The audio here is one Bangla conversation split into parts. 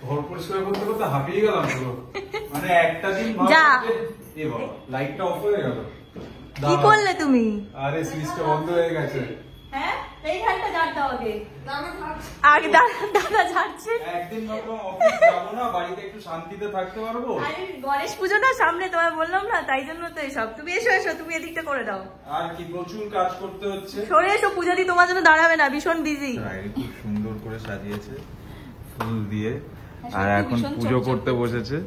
ঘর পরিষ্কার করতে করতে হাঁপিয়ে গেলাম পুরো। মানে একটা দিন লাইটটা অফ হয়ে গেল। কি করলে তুমি? আরে সুইচটা বন্ধ হয়ে গেছে। হ্যাঁ, এইখানটা ঝাড় দাও আগে। আগে দাদা ঝাড়ছে। একদিন ভাবলাম অফিস যাবো না, বাড়িতে একটু শান্তিতে থাকতে পারবো। আরে গণেশ পুজো না সামনে, তোমায় বললাম না, তাই জন্য তো এসব। তুমি এসো এসো, তুমি এদিকটা করে দাও। আর কি প্রচুর কাজ করতে হচ্ছে। সরে এসো, পূজা দি তোমার জন্য দাঁড়াবে না, ভীষণ বিজি। খুব সুন্দর করে সাজিয়েছে ফুল দিয়ে, আর এখন পুজো করতে বসেছে।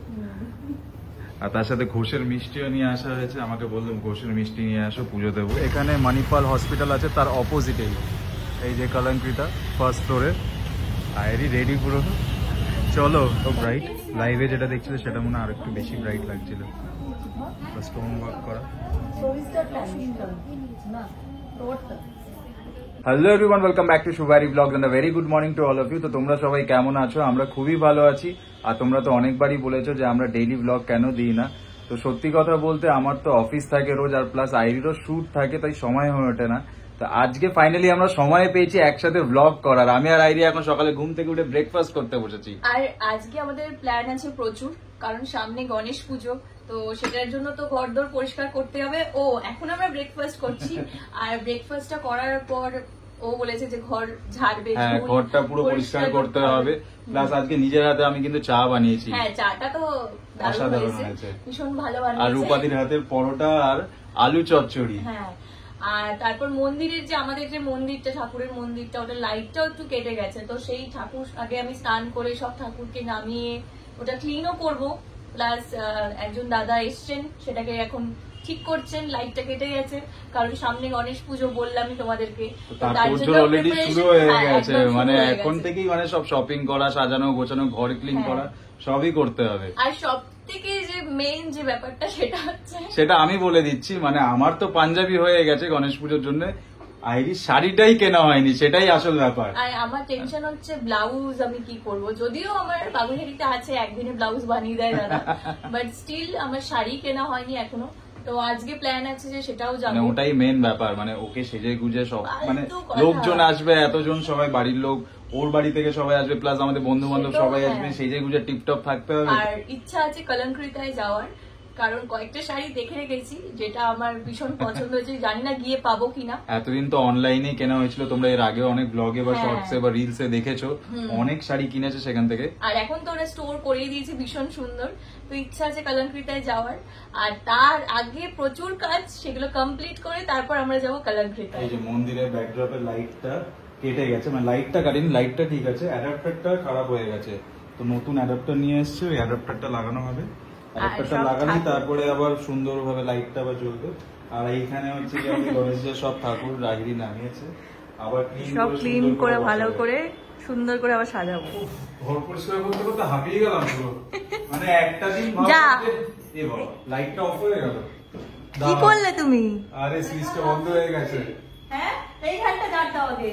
আর তার সাথে ঘোষের মিষ্টিও নিয়ে আসা হয়েছে। আমাকে বললাম ঘোষের মিষ্টি নিয়ে আসো, পুজো দেবো। এখানে মানিপাল হসপিটাল আছে, তার অপোজিটেই এই যে কলঙ্কৃতা ফার্স্ট ফ্লোরে। আয়েরই রেডি পুরো। চলো তো ব্রাইট, লাইভে যেটা দেখছিল সেটা মনে হয় আর একটু বেশি ব্রাইট লাগছিল। স্টোন ওয়ার্ক করা। Hello everyone, welcome back to Shuvari blogs and a very good morning to all of you. তো তোমরা সবাই কেমন আছো? আমরা খুবই ভালো আছি। আর তোমরা তো অনেকবারই বলেছো যে আমরা ডেইলি ব্লগ কেন দিই না। তো সত্যি কথা বলতে আমার তো অফিস থাকে রোজ, আর প্লাস আইরিরও শুট থাকে, তাই সময় হয়ে ওঠে না। তো আজকে ফাইনালি আমরা সময় পেয়েছি একসাথে ব্লগ করার। আমি আর আইরি এখন সকালে ঘুম থেকে উঠে ব্রেকফাস্ট করতে বসেছি। আর আজকে আমাদের প্ল্যান আছে প্রচুর, কারণ সামনে গণেশ পুজো, তো সেটার জন্য তো ঘরদোর পরিষ্কার করতে হবে। ও এখন আমরা ব্রেকফাস্ট করছি, আর ব্রেকফাস্টটা করার পর ও বলেছে যে ঘর ঝাড়বে। হ্যাঁ, ঘরটা পুরো পরিষ্কার করতে হবে। প্লাস আজকে নিজের হাতে আমি কিন্তু চা বানিয়েছি। হ্যাঁ, চাটা তো অসাধারণ হয়েছে, ভীষণ ভালো বানিয়েছে। আর রূপাদির হাতের পরোটা আর আলু চচ্চড়ি। হ্যাঁ, আর তারপর মন্দিরের যে আমাদের যে মন্দিরটা, ঠাকুরের মন্দিরটা, ওটা লাইটটাও একটু কেটে গেছে। তো সেই ঠাকুর আগে আমি স্নান করে সব ঠাকুরকে নামিয়ে ওটা ক্লিনও করব। প্লাস একজন দাদা এসছেন, সেটাকে এখন ঠিক করছেন। লাইটটা কেটে গেছে কারণ সামনে গণেশ পুজো, বললামই তোমাদেরকে। অলরেডি শুরু হয়ে গেছে, মানে এখন থেকেই মানে সব শপিং করা, সাজানো গোছানো, ঘর ক্লিন করা সবই করতে হবে। আর সব থেকে যে মেইন যে ব্যাপারটা সেটা আমি বলে দিচ্ছি। মানে আমার তো পাঞ্জাবি হয়ে গেছে গণেশ পুজোর জন্য, আইরির শাড়িটাই কেনা হয়নি, সেটাই আসল ব্যাপার। আর আমার টেনশন হচ্ছে ব্লাউজ আমি কি করব। যদিও আমার বাবুহারিটা আছে, একদিনে ব্লাউজ বানিয়ে দেয় দাদা, বাট স্টিল আমার শাড়ি কেনা হয়নি এখনো। তো আজকে প্ল্যান আছে যে সেটাও যাবো। মানে ওটাই মেন ব্যাপার, মানে ওকে সেজে গুজে সব, মানে লোকজন আসবে এতজন, সবাই বাড়ির লোক, ওর বাড়ি থেকে সবাই আসবে, প্লাস আমাদের বন্ধু বান্ধব সবাই আসবে, সেজে গুজে টিপটপ থাকতে হবে। আর ইচ্ছা আছে কলঙ্কৃতায় যাওয়ার, কারণ কয়েকটা শাড়ি দেখে রেখেছি যেটা আমার ভীষণ পছন্দ হয়েছে। জানি না গিয়ে পাবো কিনা। এতদিন তো অনলাইনে কেনা হয়েছিল, তোমরা এর আগে অনেক ব্লগে বা শর্টসে বা রিলসে দেখেছো, অনেক শাড়ি কিনেছে সেখান থেকে। আর এখন তো ওরা স্টোর করেই দিয়েছে, ভীষণ সুন্দর। তো ইচ্ছা আছে কলঙ্কৃতায় যাওয়ার, আর তার আগে প্রচুর কাজ, সেগুলো কমপ্লিট করে তারপর আমরা যাবো কলঙ্কৃতায়। এই যে মন্দিরের ব্যাকড্রপের লাইটটা কেটে গেছে, মানে লাইটটা কাটিনি, লাইটটা ঠিক আছে, অ্যাডাপ্টারটা খারাপ হয়ে গেছে। তো নতুন অ্যাডাপ্টার নিয়ে এসছে, ওই অ্যাডাপ্টারটা লাগানো হবে। অ্যাডাপ্টারটা লাগানি তারপরে আবার সুন্দরভাবে লাইটটা আবার জ্বলবে। আর এইখানে হচ্ছে যে আমি গণেশের সব ঠাকুর রাগিরি নামিয়েছে, আবার সব ক্লিন করে ভালো করে সুন্দর করে আবার সাজাবো। ঘর পরিষ্কার করতে করতে হাঁপিয়ে গেলাম পুরো। মানে একটা দিন লাইটটা অফ হয়ে গেল। কি করলে তুমি? আরে সুইচটা বন্ধ হয়ে গেছে। হ্যাঁ, এইখানটা ঝাড় দাও আগে।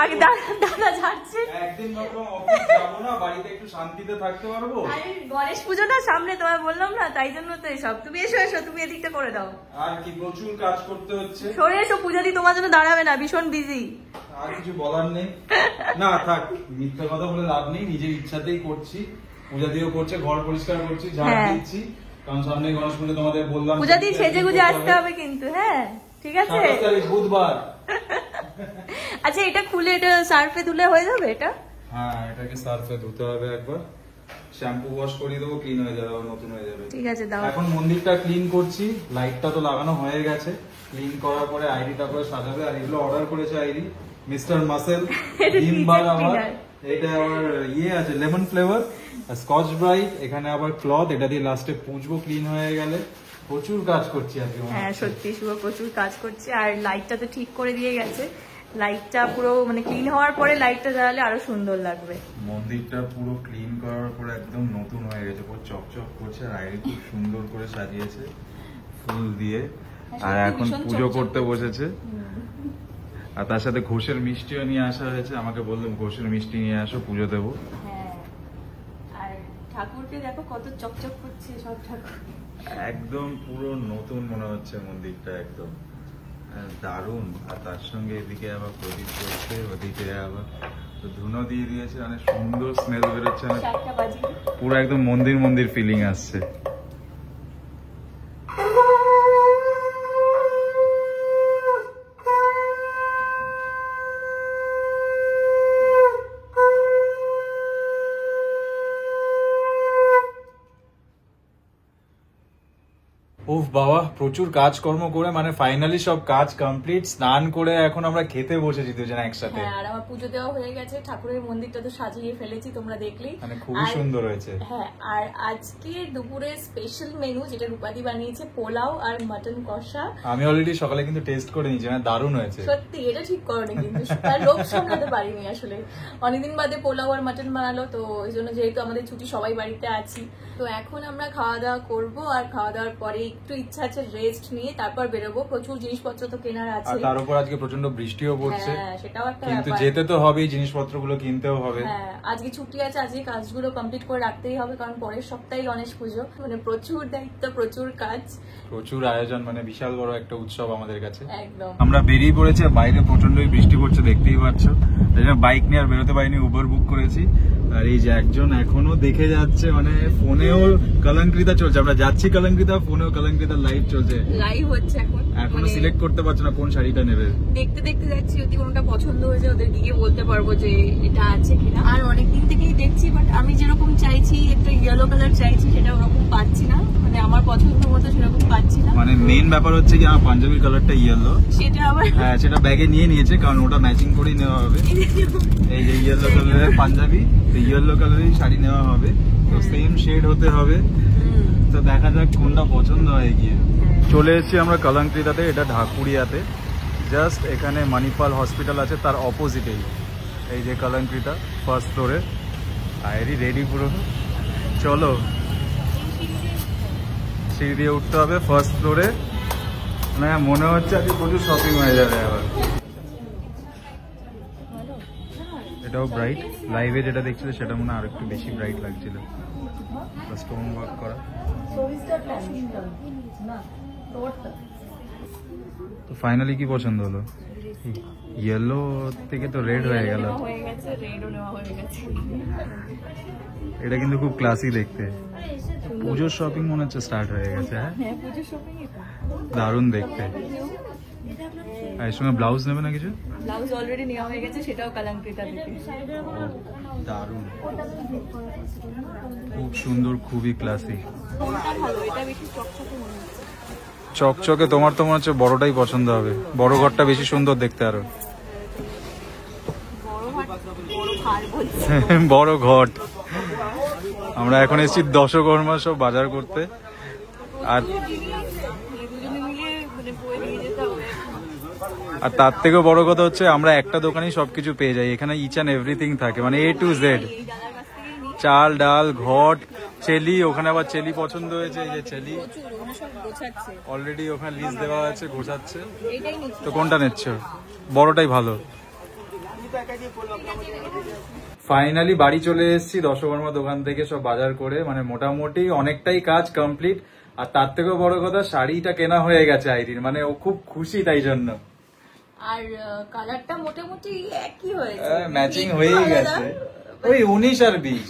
আগে দাদা ঝাড়ছে। একদিন ভাবলাম অফিস যাবো না, বাড়িতে একটু শান্তিতে থাকতে পারবো। আরে গণেশ পুজো না সামনে, তোমায় বললাম না, তাই জন্য তো এসব। তুমি এসো এসো, তুমি এদিকটা করে দাও। আর কি প্রচুর কাজ করতে হচ্ছে। সরে এসো, পূজা দি তোমার জন্য দাঁড়াবে না, ভীষণ বিজি। আর কিছু বলার নেই। না থাক, মিথ্যা কথা বলে লাভ নেই, নিজের ইচ্ছাতেই করছি। পূজা দিও করছে, ঘর পরিষ্কার করছি, ঝাড় দিচ্ছি, কারণ সামনে গণেশ পুজো তোমাদের বললাম। পূজা দি সেজে গুজে আসতে হবে কিন্তু। হ্যাঁ ঠিক আছে, বুধবার। আচ্ছা এটা খুলে, এটা সার্ফে ধুলে হয়ে যাবে এটা? হ্যাঁ, এটাকে সার্ফে ধুতে হবে একবার, শ্যাম্পু ওয়াশ করিয়ে দেবো, ক্লিন হয়ে যাবে, নতুন হয়ে যাবে। ঠিক আছে দাও। এখন মন্দিরটা ক্লিন করছি, লাইটটা তো লাগানো হয়ে গেছে। ক্লিন করার পরে আইরি তারপরে সাজাবে। আর এগুলো অর্ডার করেছে আইরি, মিস্টার মাসেল ডিমবার। আমার এটা আবার ইয়ে আছে লেমন ফ্লেভার, স্কচ ব্রাইট, এখানে আবার ক্লথ, এটা দিয়ে লাস্টে পুঁজবো ক্লিন হয়ে গেলে। প্রচুর কাজ করছি আজকে। হ্যাঁ সত্যি শুভ প্রচুর কাজ করছে। আর লাইটটা তো ঠিক করে দিয়ে গেছে, লাইটটা পুরো মানে ক্লিন হওয়ার পরে লাইটটা জ্বালালে আরো সুন্দর লাগবে। মন্দিরটা পুরো ক্লিন করার পরে একদম নতুন হয়ে গেছে, পুরো চকচক করছে। আর আইরি খুব সুন্দর করে সাজিয়েছে ফুল দিয়ে, আর এখন পুজো করতে বসেছে। আর তার সাথে ঘোষের মিষ্টিও নিয়ে আসা হয়েছে। আমাকে বললাম ঘোষের মিষ্টি নিয়ে আসো, পুজো দেবো। হ্যাঁ, আর ঠাকুরকে দেখো কত চকচক করছে সব ঠাকুর, একদম পুরো নতুন মনে হচ্ছে মন্দিরটা, একদম দারুণ। আর তার সঙ্গে এদিকে আবার প্রদীপ চলছে, ওদিকে আবার তো ধুনো দিয়ে দিয়েছে, মানে সুন্দর স্মেল বেরোচ্ছে, মানে 4টা বাজে। পুরো একদম মন্দির মন্দির ফিলিং আসছে। উফ বাবা, প্রচুর কাজকর্ম করে মানে ফাইনালি সব কাজ কমপ্লিট, স্নান করে এখন আমরা খেতে বসেছি দুজন একসাথে। হ্যাঁ, আর আমার পুজো দেওয়া হয়ে গেছে, ঠাকুরের মন্দিরটা তো সাজিয়ে ফেলেছি, তোমরা দেখলেই। মানে খুবই সুন্দর হয়েছে। হ্যাঁ, আর আজকে দুপুরে স্পেশাল মেনু যেটা রূপাদি বানিয়েছে, পোলাও আর মাটন কষা। আমি অলরেডি সকালে কিন্তু টেস্ট করে নিয়েছি, মানে দারুণ হয়েছে। সত্যি এটা ঠিক করোনি, কিন্তু তার লোভ সামলাতে পারিনি আসলে। অনেকদিন বাদে পোলাও আর মাটন বানালো, তো ওই জন্য যেহেতু আমাদের ছুটি সবাই বাড়িতে আছি, তো এখন আমরা খাওয়া দাওয়া করবো। আর খাওয়া দাওয়ার পরে একটু ইচ্ছা আছে রেস্ট নিয়ে তারপর বেরোবো। প্রচুর জিনিসপত্র তো কেনার আছে, আর তার উপর আজকে প্রচন্ড বৃষ্টিও পড়ছে। হ্যাঁ, সেটাও একটা কিন্তু ব্যাপার। যেতে তো হবেই, জিনিসপত্রগুলো কিনতেও হবে। হ্যাঁ, আজকে ছুটি আছে, আজকে কাজগুলো কমপ্লিট করে রাখতেই হবে, কারণ পরের সপ্তাহে গণেশ পুজো, মানে প্রচুর দায়িত্ব, প্রচুর কাজ, প্রচুর আয়োজন, মানে বিশাল বড় একটা উৎসব আমাদের কাছে। একদম। আমরা বেরিয়ে পড়েছি, বাইরে প্রচন্ডই বৃষ্টি পড়ছে, দেখতেই পাচ্ছ। তাই জন্য বাইক নিয়ে আর বেরোতে পারিনি, উবার বুক করেছি। আর এই যে একজন এখনো দেখে যাচ্ছে, মানে ফোনেও কলঙ্কৃতা চলছে, আমরা যাচ্ছি কলঙ্কৃতা, ফোনেও কলঙ্কৃতা লাইভ চলছে, লাইভ হচ্ছে এখন। এখনো মানে সিলেক্ট করতে পারছে না কোন শাড়িটা নেবে। দেখতে দেখতে যাচ্ছি, যদি কোনটা পছন্দ হয়ে যায় ওদের গিয়ে বলতে পারবো যে এটা আছে কিনা। আর অনেকদিন থেকেই দেখছি, বাট আমি যেরকম চাইছি, একটা ইয়েলো কালার চাইছি, সেটা ওরকম পাচ্ছি না, মানে আমার পছন্দ মতো সেরকম পাচ্ছি না। মানে মেইন ব্যাপার হচ্ছে কি, আমার পাঞ্জাবির কালারটা ইয়েলো, সেটা আবার হ্যাঁ সেটা ব্যাগে নিয়ে নিয়েছে, কারণ ওটা ম্যাচিং করেই নেওয়া হবে। এই যে ইয়েলো কালারের পাঞ্জাবি, ইয়েলো কালারের শাড়ি নেওয়া হবে, তো সেম শেড হতে হবে। তো দেখা যাক কোনটা পছন্দ হয় গিয়ে। চলে এসেছি আমরা কলঙ্কৃতাতে, এটা ঢাকুরিয়াতে, জাস্ট এখানে মণিপাল হসপিটাল আছে তার অপোজিটেই। এই যে কলঙ্কৃতা ফার্স্ট ফ্লোরে, আইরি রেডি পুরো, চলো সিঁড়ি দিয়ে উঠতে হবে ফার্স্ট ফ্লোরে। মানে মনে হচ্ছে আজকে প্রচুর শপিং হয়ে যাবে আবার। এটাও ব্রাইট, লাইভে যেটা দেখছিল সেটা মনে হয় আর একটু বেশি ব্রাইট লাগছিল, স্টোন ওয়ার্ক করা। তো ফাইনালি কি পছন্দ হলো? ইয়েলো থেকে তো রেড হয়ে গেল। এটা কিন্তু খুব ক্লাসি দেখতে। পুজোর শপিং মনে হচ্ছে স্টার্ট হয়ে গেছে। হ্যাঁ, দারুণ দেখতে। আর এর সঙ্গে ব্লাউজ নেবে না কিছু? ব্লাউজ অলরেডি নেওয়া হয়ে গেছে, সেটাও কলঙ্কৃতা থেকে। দারুণ, খুব সুন্দর, খুবই ক্লাসি। কোনটা ভালো? এটা বেশি চকচকে মনে হচ্ছে। চকচকে তোমার তো মনে হচ্ছে বড়টাই পছন্দ হবে, বড় ঘরটা বেশি সুন্দর দেখতে আরো। বড় ঘট। আমরা এখন এসেছি দশকর্মা সব বাজার করতে, আর আর তার থেকেও বড় কথা হচ্ছে আমরা একটা দোকানেই সবকিছু পেয়ে যাই, এখানে ইচ অ্যান্ড এভরিথিং থাকে, মানে A to Z। চাল ডাল ঘট চেলি, ওখানে আবার চেলি পছন্দ হয়েছে, এই যে চেলি অলরেডি ওখানে লিস্ট দেওয়া আছে, গোছাচ্ছে। তো কোনটা নিচ্ছ? বড়টাই ভালো। ফাইনালি বাড়ি চলে এসেছি দশকর্মা দোকান থেকে সব বাজার করে, মানে মোটামুটি অনেকটাই কাজ কমপ্লিট। আর তার থেকেও বড় কথা, শাড়িটা কেনা হয়ে গেছে আইরির, মানে ও খুব খুশি তাই জন্য। আর কালারটা মোটামুটি একই হয়েছে, ম্যাচিং হয়েই গেছে, ওই 19 আর 20।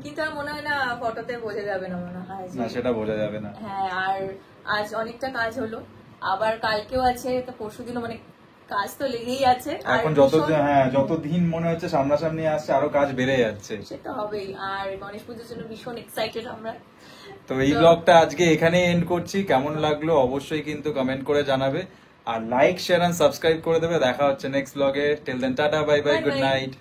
কিন্তু আর মনে হয় না ফটোতে বোঝা যাবে না, মনে হয় না সেটা বোঝা যাবে না। হ্যাঁ, আর আজ অনেকটা কাজ হলো, আবার কালকেও আছে, তো পরশুদিনও, মানে কাজ তো লেগেই আছে। এখন যতদিন মনে হচ্ছে সামনাসামনি আসছে আরো কাজ বেড়ে যাচ্ছে, সেটা হবেই। আর গণেশ পুজোর জন্য ভীষণ এক্সাইটেড আমরা। তো এই ব্লগটা আজকে এখানে এন্ড করছি। কেমন লাগলো অবশ্যই কিন্তু কমেন্ট করে জানাবে, আর লাইক শেয়ার এন্ড সাবস্ক্রাইব করে দেবে। দেখা হচ্ছে নেক্সট ব্লগে। Till then tata, bye bye, good night.